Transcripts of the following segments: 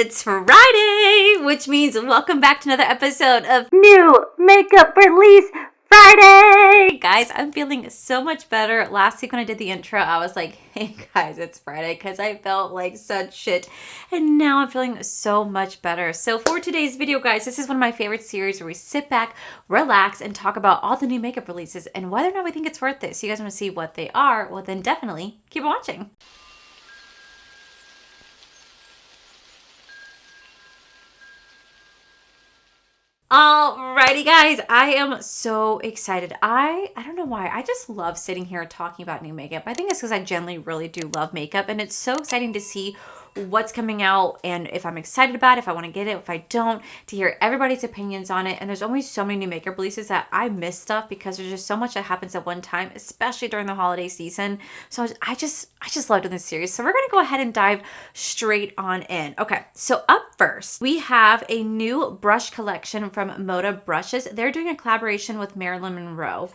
It's Friday, which means welcome back to another episode of New Makeup Release Friday. Guys, I'm feeling so much better. Last week when I did the intro, I was like, hey guys, it's Friday, because I felt like such shit. And now I'm feeling so much better. So for today's video, guys, this is one of my favorite series where we sit back, relax, and talk about all the new makeup releases and whether or not we think it's worth it. So you guys want to see what they are? Well, then definitely keep watching. Alrighty guys, I am so excited. I don't know why, I just love sitting here talking about new makeup. I think it's because I generally really do love makeup, and it's so exciting to see what's coming out and if I'm excited about it, if I want to get it, if I don't, to hear everybody's opinions on it. And there's always so many new makeup releases that I miss stuff because there's just so much that happens at one time, especially during the holiday season. So I just love doing this series. So we're going to go ahead and dive straight on in. Okay, so up first, we have a new brush collection from Moda Brushes. They're doing a collaboration with Marilyn Monroe.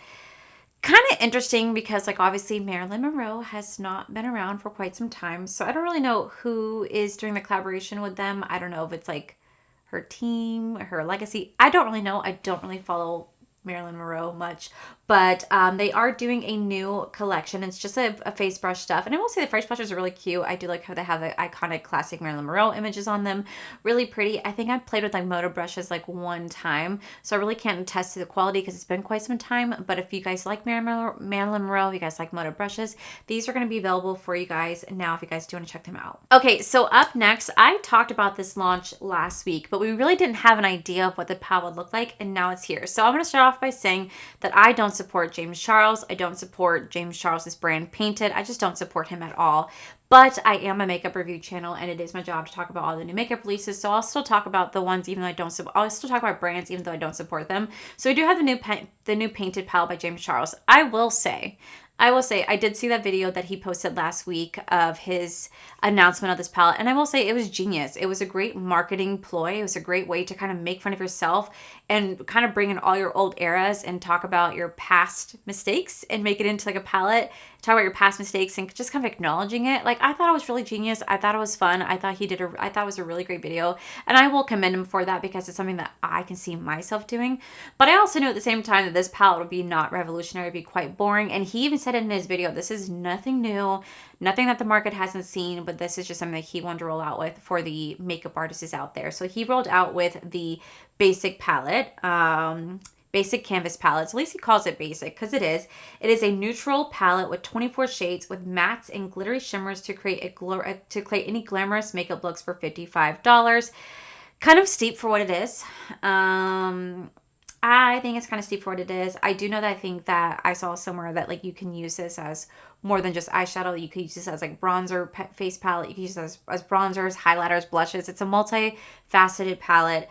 Kind of interesting because, like, obviously Marilyn Monroe has not been around for quite some time, so I don't really know who is doing the collaboration with them. I don't know if it's like her team, her legacy. I don't really know. I don't really follow Marilyn Monroe much, but they are doing a new collection. It's just a face brush stuff, and I will say the face brushes are really cute. I do like how they have the iconic classic Marilyn Monroe images on them. Really pretty. I think I've played with like Moda brushes like one time, so I really can't attest to the quality because it's been quite some time. But if you guys like Marilyn Monroe, you guys like Moda brushes, these are going to be available for you guys now if you guys do want to check them out. Okay, so up next, I talked about this launch last week, but we really didn't have an idea of what the palette would look like, and now it's here. So I'm going to start off by saying that I don't support James Charles. I don't support James Charles's brand Painted. I just don't support him at all. But I am a makeup review channel, and it is my job to talk about all the new makeup releases. So I'll still talk about the ones even though I don't support. I'll still talk about brands even though I don't support them. So we do have the new Painted palette by James Charles. I will say I did see that video that he posted last week of his announcement of this palette, and I will say it was genius. It was a great marketing ploy. It was a great way to kind of make fun of yourself and kind of bring in all your old eras and talk about your past mistakes and make it into like a palette. Talk about your past mistakes and just kind of acknowledging it. Like, I thought it was really genius. I thought it was fun. I thought it was a really great video, and I will commend him for that because it's something that I can see myself doing. But I also knew at the same time that this palette would be not revolutionary, it'd be quite boring. And he even said it in his video, this is nothing new, nothing that the market hasn't seen, but this is just something that he wanted to roll out with for the makeup artists out there. So he rolled out with the basic palette, basic canvas palette. At least he calls it basic because it is. It is a neutral palette with 24 shades with mattes and glittery shimmers to create any glamorous makeup looks for $55. Kind of steep for what it is. I think it's kind of steep for what it is. I do know that I think that I saw somewhere that like you can use this as more than just eyeshadow. You could use this as like bronzer face palette. You can use this as bronzers, highlighters, blushes. It's a multi-faceted palette.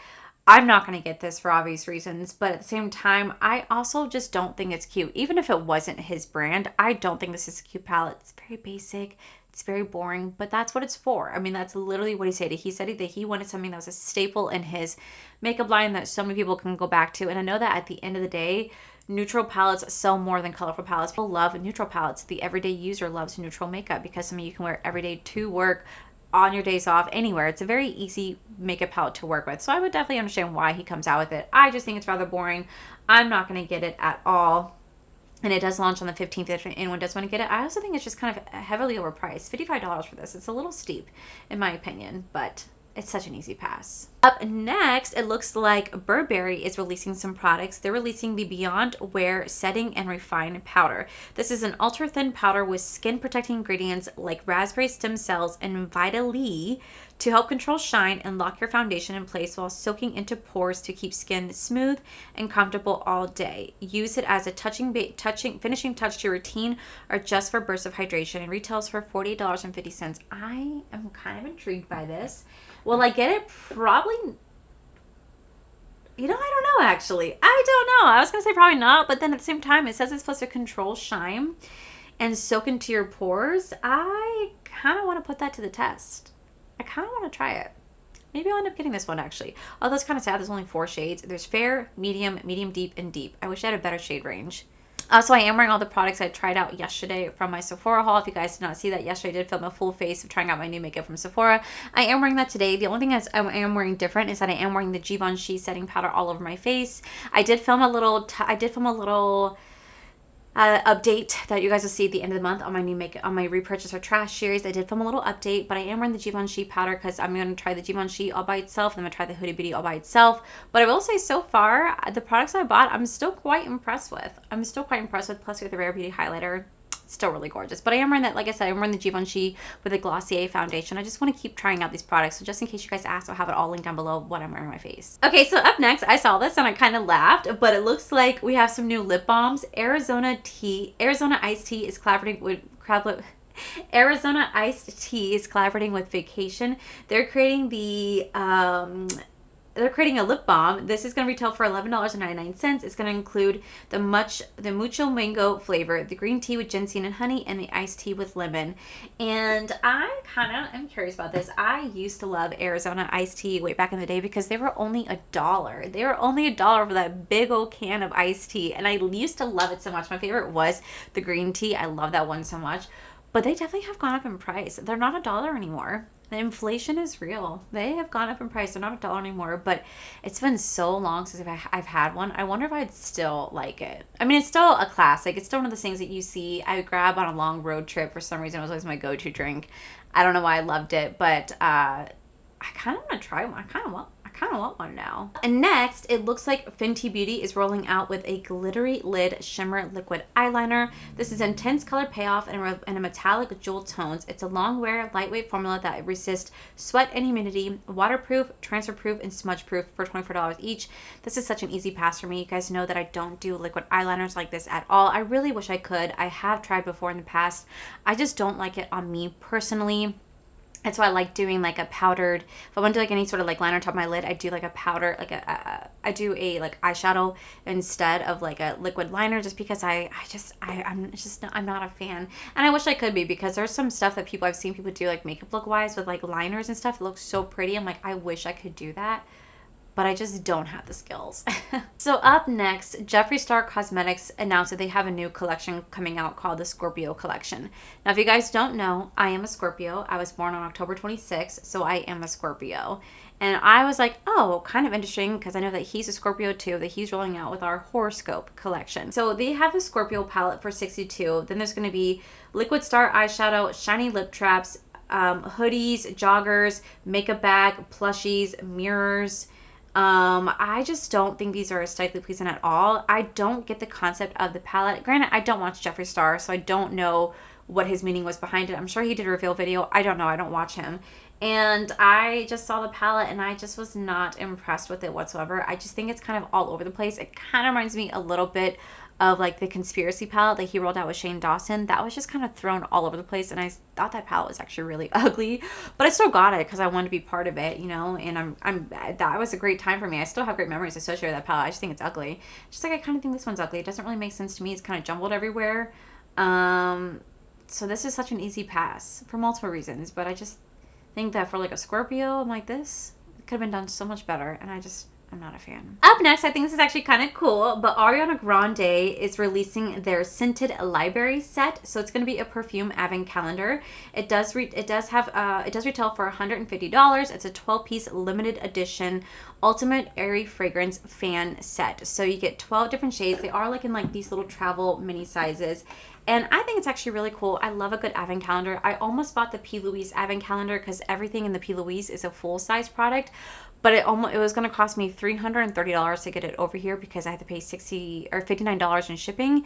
I'm not going to get this for obvious reasons, but at the same time, I also just don't think it's cute. Even if it wasn't his brand, I don't think this is a cute palette. It's very basic. It's very boring, but that's what it's for. I mean, that's literally what he said. He said that he wanted something that was a staple in his makeup line that so many people can go back to. And I know that at the end of the day, neutral palettes sell more than colorful palettes. People love neutral palettes. The everyday user loves neutral makeup because something you can wear every day to work, on your days off, anywhere. It's a very easy makeup palette to work with. So I would definitely understand why he comes out with it. I just think it's rather boring. I'm not going to get it at all. And it does launch on the 15th if anyone does want to get it. I also think it's just kind of heavily overpriced. $55 for this. It's a little steep in my opinion, but it's such an easy pass. Up next, it looks like Burberry is releasing some products. They're releasing the Beyond Wear Setting and Refine Powder. This is an ultra thin powder with skin protecting ingredients like raspberry stem cells and Vitaly to help control shine and lock your foundation in place while soaking into pores to keep skin smooth and comfortable all day. Use it as a finishing touch to your routine or just for bursts of hydration. It retails for $48.50. I am kind of intrigued by this. Will I get it? Probably. I don't know actually. I don't know. I was going to say probably not, but then at the same time, it says it's supposed to control shine and soak into your pores. I kind of want to put that to the test. I kind of want to try it. Maybe I'll end up getting this one actually. Although it's kind of sad, there's only 4 shades. There's fair, medium, medium deep, and deep. I wish I had a better shade range. So I am wearing all the products I tried out yesterday from my Sephora haul. If you guys did not see that yesterday, I did film a full face of trying out my new makeup from Sephora. I am wearing that today. The only thing I am wearing different is that I am wearing the Givenchy setting powder all over my face. I did film a little update that you guys will see at the end of the month on my new makeup, on my repurchase or trash series. I did film a little update, but I am wearing the Givenchy powder because I'm going to try the Givenchy all by itself, and I'm going to try the Huda Beauty all by itself. But I will say, so far, the products I bought, I'm still quite impressed with. Plus with the Rare Beauty highlighter. Still really gorgeous. But I am wearing that, like I said, I'm wearing the Givenchy with a Glossier foundation. I just want to keep trying out these products. So just in case you guys ask, I'll have it all linked down below what I'm wearing on my face. Okay, so up next, I saw this and I kind of laughed, but it looks like we have some new lip balms. Arizona Iced Tea is collaborating with Arizona Iced Tea is collaborating with Vacation. They're creating a lip balm. This is going to retail for $11.99. It's going to include the mucho mango flavor, the green tea with ginseng and honey, and the iced tea with lemon. And I kind of am curious about this. I used to love Arizona iced tea way back in the day because they were only $1. They were only $1 for that big old can of iced tea. And I used to love it so much. My favorite was the green tea. I love that one so much. But they definitely have gone up in price. They're not $1 anymore. The inflation is real. They have gone up in price. They're not $1 anymore, but it's been so long since I've had one. I wonder if I'd still like it. I mean, it's still a classic. It's still one of those things that you see. I would grab on a long road trip. For some reason, it was always my go-to drink. I don't know why I loved it, but I kind of want to try one. I kind of want one now. And next, it looks like Fenty Beauty is rolling out with a glittery lid shimmer liquid eyeliner. This is intense color payoff and a metallic jewel tones. It's a long wear, lightweight formula that resists sweat and humidity, waterproof, transfer proof, and smudge proof for $24 each. This is such an easy pass for me. You guys know that I don't do liquid eyeliners like this at all. I really wish I could. I have tried before in the past. I just don't like it on me personally. That's why I like doing like a powdered, if I want to do like any sort of like liner on top of my lid, I do like a powder, like I do a like eyeshadow instead of like a liquid liner, just because I'm not a fan. And I wish I could be, because there's some stuff that I've seen people do like makeup look wise with like liners and stuff. It looks so pretty. I'm like, I wish I could do that, but I just don't have the skills. So up next, Jeffree Cosmetics announced that they have a new collection coming out called the Scorpio collection. Now, if you guys don't know, I am a Scorpio. I was born on October 26th, so I am a Scorpio. And I was like, oh, kind of interesting, because I know that he's a Scorpio too, that he's rolling out with our horoscope collection. So they have the Scorpio palette for $62. Then there's going to be Liquid Star eyeshadow, shiny lip traps, hoodies, joggers, makeup bag, plushies, mirrors. I just don't think these are aesthetically pleasing at all. I don't get the concept of the palette. Granted, I don't watch Jeffree Star, so I don't know what his meaning was behind it. I'm sure he did a reveal video. I don't know. I don't watch him. And I just saw the palette and I just was not impressed with it whatsoever. I just think it's kind of all over the place. It kind of reminds me a little bit of like the Conspiracy palette that he rolled out with Shane Dawson. That was just kind of thrown all over the place, and I thought that palette was actually really ugly, but I still got it because I wanted to be part of it, you know. And that was a great time for me. I still have great memories associated with that palette. I just think it's ugly. Just like I kind of think this one's ugly. It doesn't really make sense to me. It's kind of jumbled everywhere. So this is such an easy pass for multiple reasons, but I just think that for like a Scorpio like this, it could have been done so much better, and I'm not a fan. Up next, I think this is actually kind of cool, but Ariana Grande is releasing their scented library set. So it's going to be a perfume advent calendar. It does retail for $150. It's a 12-piece limited edition ultimate airy fragrance fan set. So you get 12 different shades. They are like in like these little travel mini sizes. And I think it's actually really cool. I love a good advent calendar. I almost bought the P. Louise advent calendar because everything in the P. Louise is a full-size product. But it was going to cost me $330 to get it over here because I had to pay $60 or $59 in shipping.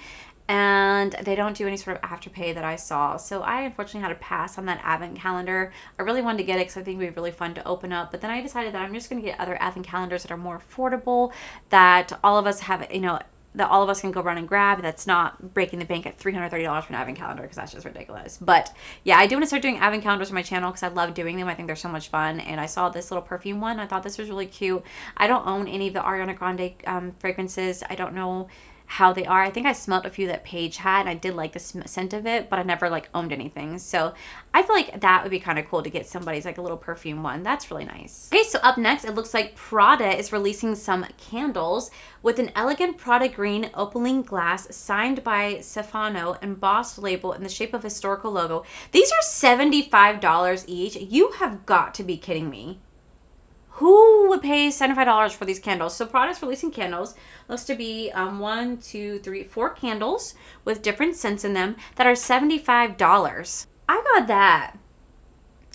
And they don't do any sort of afterpay that I saw. So I unfortunately had to pass on that advent calendar. I really wanted to get it because I think it would be really fun to open up. But then I decided that I'm just going to get other advent calendars that are more affordable, that all of us have, you know, that all of us can go run and grab, that's not breaking the bank at $330 for an advent calendar, because that's just ridiculous. But yeah, I do want to start doing advent calendars on my channel because I love doing them. I think they're so much fun. And I saw this little perfume one. I thought this was really cute. I don't own any of the Ariana Grande fragrances. I don't know how they are. I think I smelled a few that Paige had, and I did like the scent of it, but I never like owned anything. So I feel like that would be kind of cool to get somebody's like a little perfume one. That's really nice. Okay, so up next, it looks like Prada is releasing some candles with an elegant Prada green opaline glass signed by Stefano, embossed label in the shape of historical logo. These are $75 each. You have got to be kidding me. Who would pay $75 for these candles? So Prada's releasing candles. Looks to be 1, 2, 3, 4 candles with different scents in them that are $75. I got that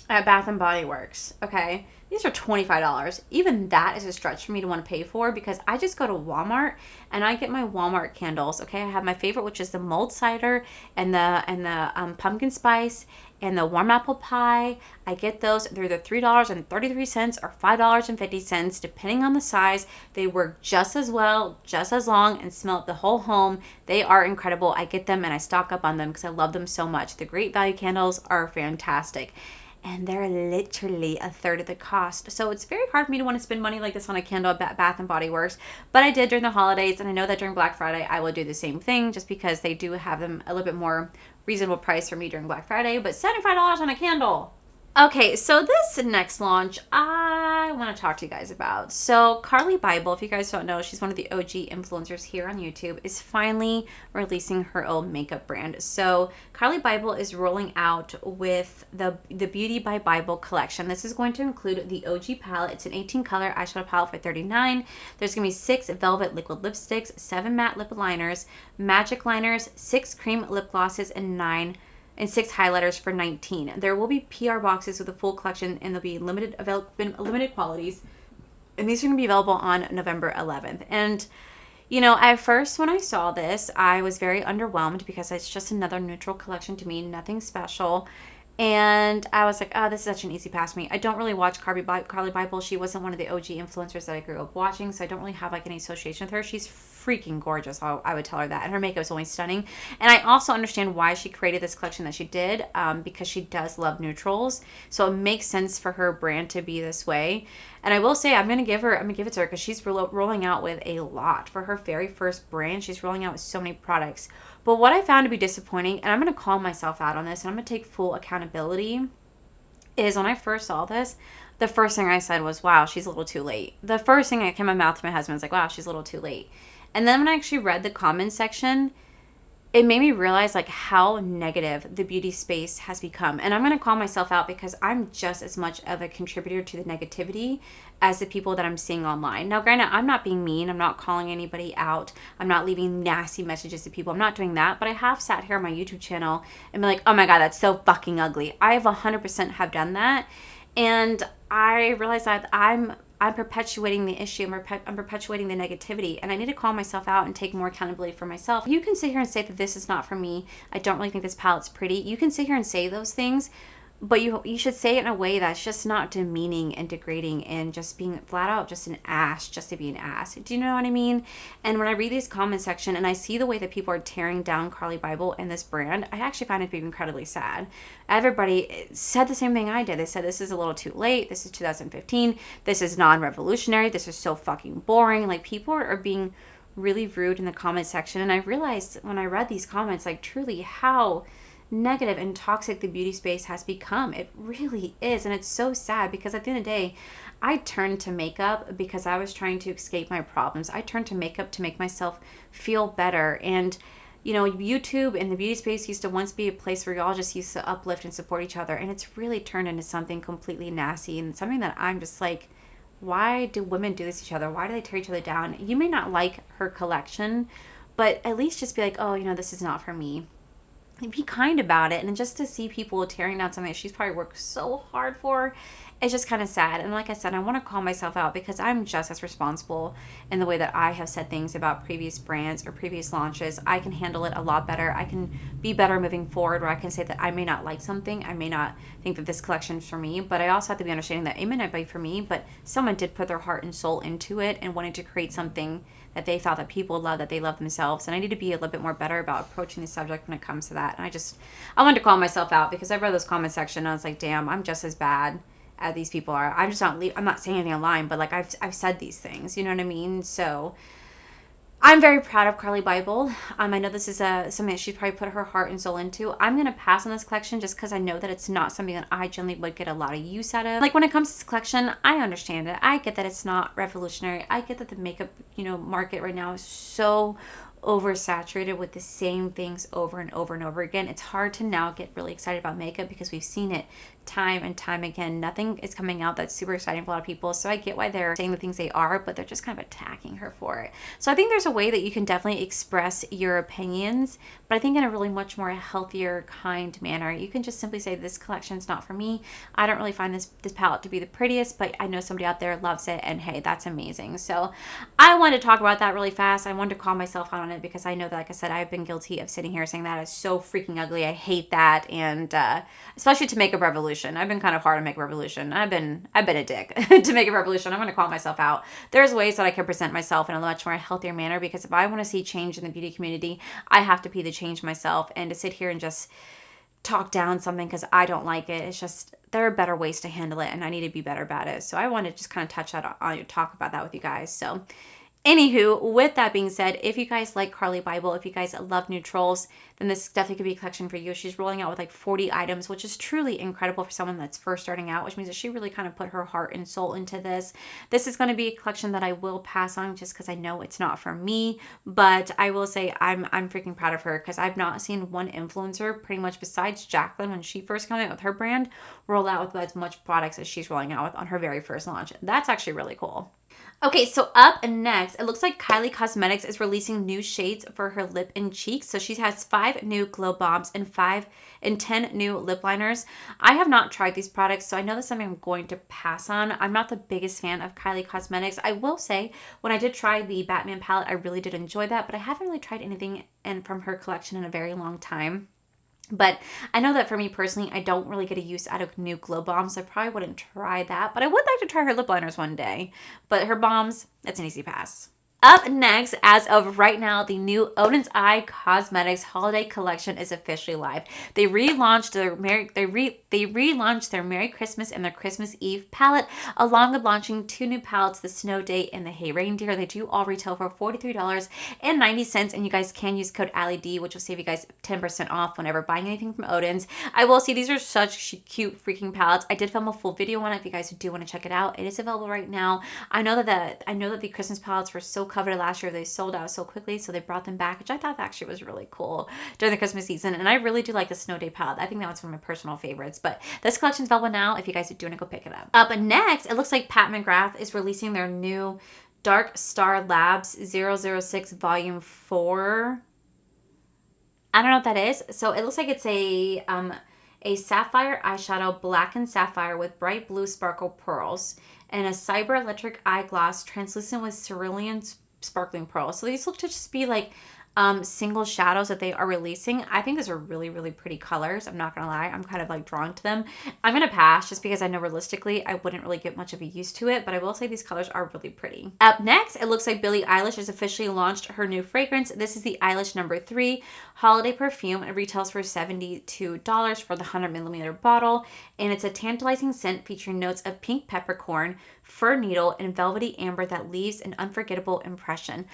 at Bath and Body Works. Okay, these are $25. Even that is a stretch for me to want to pay for, because I just go to Walmart and I get my Walmart candles. Okay, I have my favorite, which is the mulled cider and the pumpkin spice and the warm apple pie. I get those. They're either $3.33 or $5.50, depending on the size. They work just as well, just as long, and smell the whole home. They are incredible. I get them and I stock up on them because I love them so much. The Great Value candles are fantastic. And they're literally a third of the cost. So it's very hard for me to want to spend money like this on a candle at Bath and Body Works. But I did during the holidays, and I know that during Black Friday I will do the same thing, just because they do have them a little bit more reasonable price for me during Black Friday. But $75 on a candle. Okay, so this next launch I want to talk to you guys about. So Carli Bybel, if you guys don't know, she's one of the OG influencers here on YouTube, is finally releasing her own makeup brand. So Carli Bybel is rolling out with the Beauty by Bybel collection. This is going to include the OG palette. It's an 18 color eyeshadow palette for $39. There's going to be 6 velvet liquid lipsticks, 7 matte lip liners, magic liners, 6 cream lip glosses, and 6 highlighters for $19. There will be PR boxes with a full collection, and there'll be limited qualities. And these are going to be available on November 11th. And, you know, at first when I saw this, I was very underwhelmed because it's just another neutral collection to me, nothing special. And I was like, oh, this is such an easy pass for me. I don't really watch Carli Bybel. She wasn't one of the OG influencers that I grew up watching, so I don't really have like any association with her. She's freaking gorgeous. I would tell her that. And her makeup is always stunning. And I also understand why she created this collection that she did, because she does love neutrals. So it makes sense for her brand to be this way. And I will say, I'm gonna give it to her because she's rolling out with a lot. For her very first brand, she's rolling out with so many products. But what I found to be disappointing, and I'm going to call myself out on this, and I'm going to take full accountability, is when I first saw this, the first thing I said was, wow, she's a little too late. The first thing that came out of my mouth to my husband was like, wow, she's a little too late. And then when I actually read the comment section, it made me realize like how negative the beauty space has become. And I'm going to call myself out because I'm just as much of a contributor to the negativity as the people that I'm seeing online. Now, granted, I'm not being mean. I'm not calling anybody out. I'm not leaving nasty messages to people. I'm not doing that. But I have sat here on my YouTube channel and been like, oh my God, that's so fucking ugly. I have 100% have done that. And I realized that I'm perpetuating the issue. I'm perpetuating the negativity, and I need to call myself out and take more accountability for myself. You can sit here and say that this is not for me. I don't really think this palette's pretty. You can sit here and say those things, but you should say it in a way that's just not demeaning and degrading and just being flat out just an ass just to be an ass. Do you know what I mean? And when I read these comment section and I see the way that people are tearing down Carli Bybel and this brand, I actually find it to be incredibly sad. Everybody said the same thing I did. They said this is a little too late. This is 2015. This is non-revolutionary. This is so fucking boring. Like, people are being really rude in the comment section. And I realized when I read these comments, like, truly how negative and toxic the beauty space has become. It really is. And it's so sad because at the end of the day, I turned to makeup because I was trying to escape my problems. I turned to makeup to make myself feel better. And, you know, YouTube and the beauty space used to once be a place where y'all just used to uplift and support each other. And it's really turned into something completely nasty and something that I'm just like, why do women do this to each other? Why do they tear each other down? You may not like her collection, but at least just be like, oh, you know, this is not for me. Be kind about it. And just to see people tearing down something that she's probably worked so hard for, it's just kind of sad. And like I said, I want to call myself out because I'm just as responsible in the way that I have said things about previous brands or previous launches. I can handle it a lot better. I can be better moving forward, where I can say that I may not like something. I may not think that this collection is for me, but I also have to be understanding that it may not be for me, but someone did put their heart and soul into it and wanted to create something that they thought that people love, that they love themselves. And I need to be a little bit more better about approaching the subject when it comes to that. And I wanted to call myself out because I read those comment section and I was like, damn, I'm just as bad as these people are. I'm not saying anything online, but like I've said these things, you know what I mean? So I'm very proud of Carli Bybel. I know this is something that she's probably put her heart and soul into. I'm going to pass on this collection just because I know that it's not something that I generally would get a lot of use out of. Like when it comes to this collection, I understand it. I get that it's not revolutionary. I get that the makeup, market right now is so oversaturated with the same things over and over and over again. It's hard to now get really excited about makeup because we've seen it time and time again. Nothing is coming out that's super exciting for a lot of people. So I get why they're saying the things they are, but they're just kind of attacking her for it. So I think there's a way that you can definitely express your opinions, but I think in a really much more healthier, kind manner. You can just simply say, this collection's not for me. I don't really find this palette to be the prettiest, but I know somebody out there loves it, and hey, that's amazing. So I wanted to talk about that really fast. I wanted to call myself out on it because I know that, like I said, I've been guilty of sitting here saying that is so freaking ugly. I hate that. And especially to Makeup Revolution. I've been kind of hard on Makeup Revolution. I've been a dick to Makeup Revolution. I'm going to call myself out. There's ways that I can present myself in a much more healthier manner, because if I want to see change in the beauty community, I have to be the change myself. And to sit here and just talk down something because I don't like it, it's just, there are better ways to handle it, and I need to be better about it. So I want to just kind of touch that on, talk about that with you guys. So anywho, with that being said, if you guys like Carli Bybel, if you guys love neutrals, then this definitely could be a collection for you. She's rolling out with like 40 items, which is truly incredible for someone that's first starting out, which means that she really kind of put her heart and soul into this. This is going to be a collection that I will pass on just because I know it's not for me, but I will say I'm freaking proud of her, because I've not seen one influencer, pretty much besides Jacqueline when she first came out with her brand, roll out with as much products as she's rolling out with on her very first launch. That's actually really cool. Okay, so up next, it looks like Kylie Cosmetics is releasing new shades for her lip and cheeks. So she has 5 new glow bombs and 10 new lip liners. I have not tried these products, so I know that's something I'm going to pass on. I'm not the biggest fan of Kylie Cosmetics. I will say, when I did try the Batman palette, I really did enjoy that, but I haven't really tried anything from her collection in a very long time. But I know that for me personally, I don't really get a use out of new glow bombs, so I probably wouldn't try that. But I would like to try her lip liners one day. But her bombs, that's an easy pass. Up next, as of right now, the new Oden's Eye Cosmetics holiday collection is officially live. They relaunched their Merry Christmas and their Christmas Eve palette, along with launching 2 new palettes, the Snow Day and the Hey Reindeer. They do all retail for $43.90, and you guys can use code AllieD, which will save you guys 10% off whenever buying anything from Oden's. I will say these are such cute freaking palettes. I did film a full video on it if you guys do want to check it out. It is available right now. I know that the Christmas palettes were so coveted last year. They sold out so quickly, so they brought them back, which I thought actually was really cool during the Christmas season. And I really do like the Snow Day palette. I think that was one of my personal favorites. But this collection is available now if you guys do want to go pick it up. Up next, it looks like Pat McGrath is releasing their new Dark Star Labs 006 Volume 4. I don't know what that is. So it looks like it's a sapphire eyeshadow, blackened sapphire with bright blue sparkle pearls, and a cyber electric eye gloss translucent with cerulean sparkling pearls. So these look to just be like single shadows that they are releasing. I think these are really, really pretty colors. I'm not gonna lie, I'm kind of like drawn to them. I'm gonna pass just because I know realistically I wouldn't really get much of a use to it, but I will say these colors are really pretty. Up next, it looks like Billie Eilish has officially launched her new fragrance. This is the Eilish No. 3 holiday perfume. It retails for $72 for the 100ml bottle, and it's a tantalizing scent featuring notes of pink peppercorn, fir needle, and velvety amber that leaves an unforgettable impression.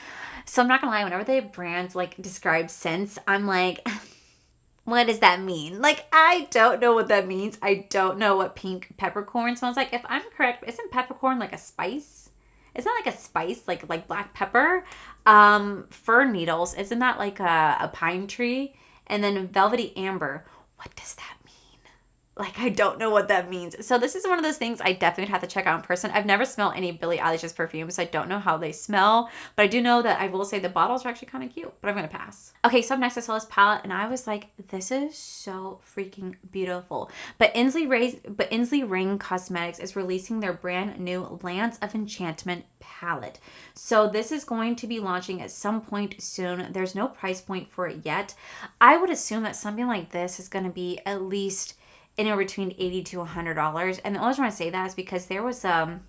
So I'm not gonna lie, whenever they have brands like describe scents, I'm like, what does that mean? Like, I don't know what that means. I don't know what pink peppercorn smells like. If I'm correct, isn't peppercorn like a spice? Isn't that like a spice, like black pepper? Fir needles, isn't that like a pine tree? And then velvety amber, what does that mean? Like, I don't know what that means. So this is one of those things I definitely would have to check out in person. I've never smelled any Billie Eilish's perfumes, so I don't know how they smell. But I do know that I will say the bottles are actually kind of cute, but I'm going to pass. Okay, so up next I saw this palette, and I was like, this is so freaking beautiful. But Inslee Ring Cosmetics is releasing their brand new Lance of Enchantment palette. So this is going to be launching at some point soon. There's no price point for it yet. I would assume that something like this is going to be at least anywhere between $80 to $100. And the only reason I say that is because there was the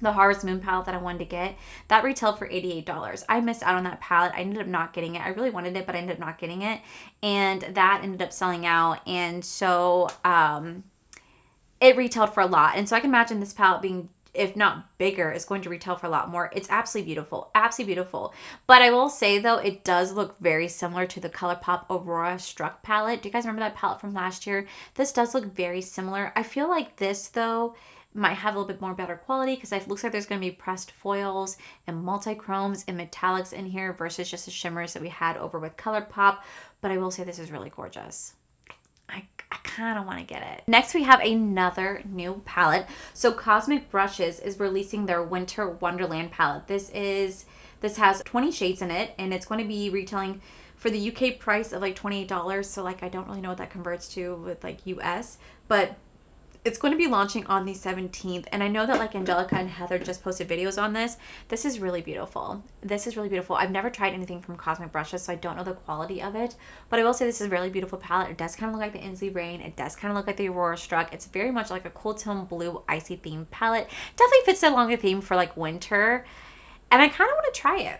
Harvest Moon palette that I wanted to get. That retailed for $88. I missed out on that palette. I ended up not getting it. I really wanted it, but I ended up not getting it. And that ended up selling out. And so it retailed for a lot. And so I can imagine this palette being if not bigger, is going to retail for a lot more. It's absolutely beautiful. Absolutely beautiful. But I will say, though, it does look very similar to the ColourPop Aurora Struck palette. Do you guys remember that palette from last year? This does look very similar. I feel like this, though, might have a little bit more better quality because it looks like there's going to be pressed foils and multi-chromes and metallics in here versus just the shimmers that we had over with ColourPop. But I will say this is really gorgeous. I kind of want to get it. Next, we have another new palette. So Cosmic Brushes is releasing their Winter Wonderland palette. This has 20 shades in it, and it's going to be retailing for the UK price of like $28. So like, I don't really know what that converts to with like US, but it's going to be launching on the 17th. And I know that like Angelica and Heather just posted videos on this. This is really beautiful. This is really beautiful. I've never tried anything from Cosmic Brushes, so I don't know the quality of it. But I will say this is a really beautiful palette. It does kind of look like the Inslee Rain. It does kind of look like the Aurora Struck. It's very much like a cool tone blue icy theme palette. Definitely fits along the theme for like winter. And I kind of want to try it.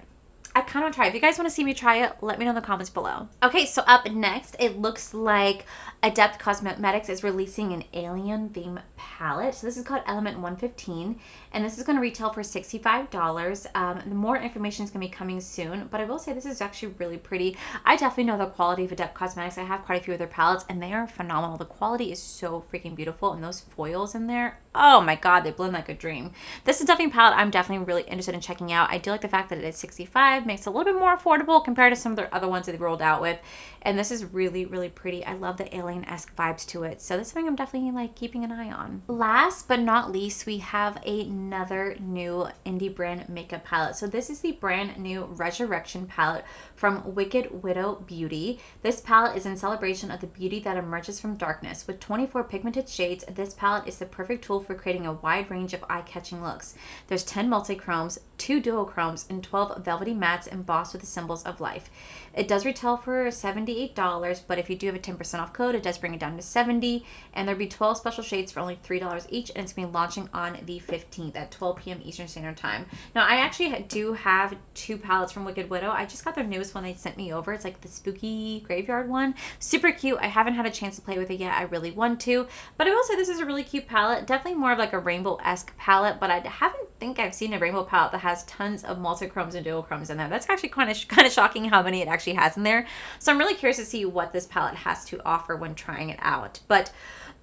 If you guys want to see me try it, let me know in the comments below. Okay, so up next, it looks like Adepts Cosmetics is releasing an alien theme palette. So this is called Element 115, and this is going to retail for $65. More information is going to be coming soon, but I will say this is actually really pretty. I definitely know the quality of Adepts Cosmetics. I have quite a few of their palettes, and they are phenomenal. The quality is so freaking beautiful, and those foils in there, oh my god, they blend like a dream. This is definitely a palette I'm definitely really interested in checking out. I do like the fact that it is $65, makes it a little bit more affordable compared to some of their other ones that they've rolled out with. And this is really, really pretty. I love the alien-esque vibes to it. So this is something I'm definitely like keeping an eye on. Last but not least, we have another new indie brand makeup palette. So this is the brand new Resurrection palette from Wicked Widow Beauty. This palette is in celebration of the beauty that emerges from darkness. With 24 pigmented shades, this palette is the perfect tool for creating a wide range of eye-catching looks. There's 10 multi-chromes, 2 duochromes, and 12 velvety mattes embossed with the symbols of life. It does retail for $78, but if you do have a 10% off code, it does bring it down to $70, and there'll be 12 special shades for only $3 each, and it's going to be launching on the 15th at 12 p.m. Eastern Standard Time. Now, I actually do have 2 palettes from Wicked Widow. I just got their newest one they sent me over. It's like the spooky graveyard one. Super cute. I haven't had a chance to play with it yet. I really want to, but I will say this is a really cute palette. Definitely more of like a rainbow-esque palette, but I haven't think I've seen a rainbow palette that has tons of multi-chromes and duochromes in there. That's actually kind of shocking how many it actually has in there. So I'm really curious to see what this palette has to offer when trying it out. But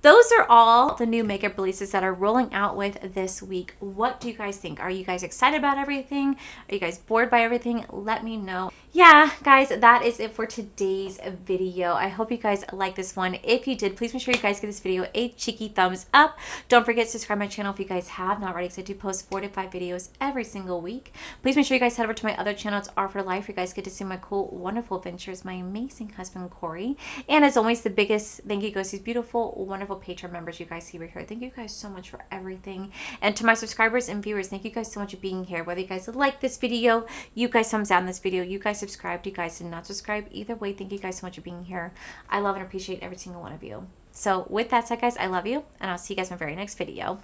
those are all the new makeup releases that are rolling out with this week. What do you guys think? Are you guys excited about everything? Are you guys bored by everything? Let me know. Yeah, guys, that is it for today's video. I hope you guys like this one. If you did, please make sure you guys give this video a cheeky thumbs up. Don't forget to subscribe to my channel if you guys have not already, because I do post 4 to 5 videos every single week. Please make sure you guys head over to my other channel. It's R for Life. You guys get to see my cool, wonderful adventures, my amazing husband, Corey. And as always, the biggest thank you goes to these beautiful, wonderful Patreon members you guys see right here. Thank you guys so much for everything. And to my subscribers and viewers, thank you guys so much for being here. Whether you guys like this video, you guys thumbs down this video, you guys subscribed, you guys did not subscribe, either way, thank you guys so much for being here. I love and appreciate every single one of you. So with that said, guys, I love you, and I'll see you guys in my very next video.